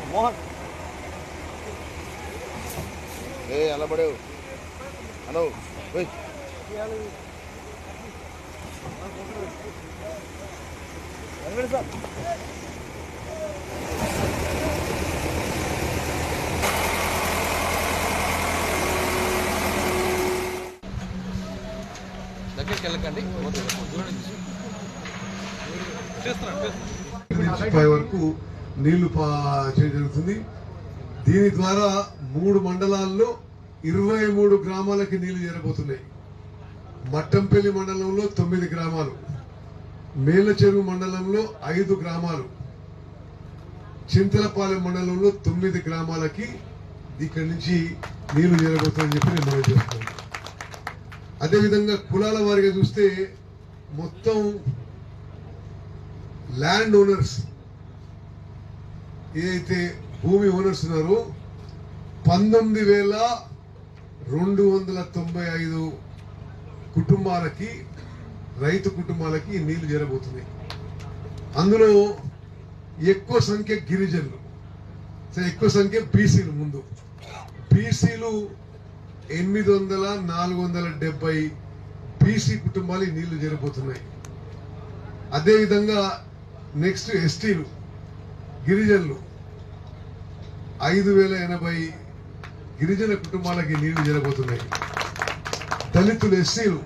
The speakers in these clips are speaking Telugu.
मोहन अला पड़े हलो దగ్గరికి వెళ్ళకండి వరకు నీళ్లు చేయడం జరుగుతుంది. దీని ద్వారా 3 మండలాల్లో 23 గ్రామాలకి నీళ్లు చేరబోతున్నాయి. మట్టంపల్లి మండలంలో 9 గ్రామాలు, మేలచెరువు మండలంలో 5 గ్రామాలు, చింతలపాలెం మండలంలో 9 గ్రామాలకి ఇక్కడి నుంచి నీళ్లు చేరబోతాయని చెప్పి నేను మనం చేస్తున్నాను. అదేవిధంగా కులాల వారిగా చూస్తే మొత్తం ల్యాండ్ ఓనర్స్ ఏదైతే భూమి ఓనర్స్ ఉన్నారో 19,295 కుటుంబాలకి, రైతు కుటుంబాలకి నీళ్లు చేరబోతున్నాయి. అందులో ఎక్కువ సంఖ్య గిరిజనులు, ఎక్కువ సంఖ్య బీసీలు. ముందు బీసీలు 470 బీసీ కుటుంబాలు నీళ్లు చేరబోతున్నాయి. అదేవిధంగా నెక్స్ట్ ఎస్టీలు, గిరిజనులు 5,080 గిరిజన కుటుంబాలకి నీళ్లు చేరబోతున్నాయి. దళితులు, ఎస్సీలు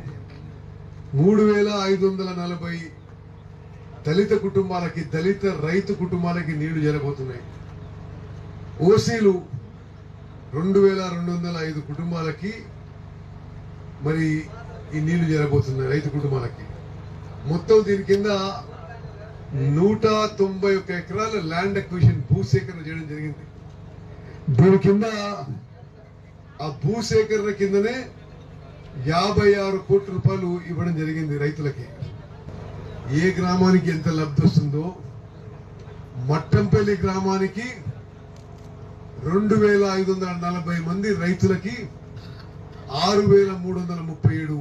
3,540 దళిత కుటుంబాలకి, దళిత రైతు కుటుంబాలకి నీళ్లు చేరబోతున్నాయి. ఓసీలు 2,205 కుటుంబాలకి మరి ఈ నీళ్లు చేరబోతున్నాయి, రైతు కుటుంబాలకి. మొత్తం దీని కింద 191 ఎకరాల ల్యాండ్ అక్విజిషన్, భూసేకరణ చేయడం జరిగింది. దీని కింద ఆ భూసేకరణ కిందనే 56 కోట్ల రూపాయలు ఇవ్వడం జరిగింది రైతులకి. ఏ గ్రామానికి ఎంత లబ్ధి వస్తుందో, మట్టంపల్లి గ్రామానికి 2,540 మంది రైతులకి 6,337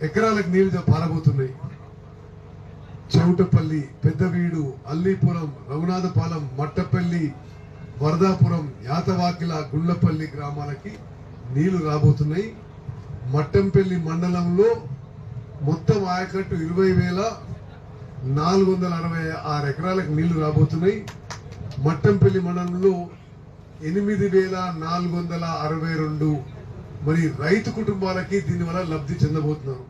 ఎకరాలకు నీళ్లు పారబోతున్నాయి. చౌటపల్లి, పెద్దవీడు, అల్లీపురం, రఘునాథపాలెం, మట్టపల్లి, వరదాపురం, యాతవాకిల, గుండ్లపల్లి గ్రామాలకి నీళ్లు రాబోతున్నాయి. మట్టంపల్లి మండలంలో మొత్తం ఆయకట్టు 20,466 ఎకరాలకు నీళ్లు రాబోతున్నాయి. మట్టంపల్లి మండలంలో 8,462 మరి రైతు కుటుంబాలకి దీనివల్ల లబ్ధి చెందబోతున్నారు.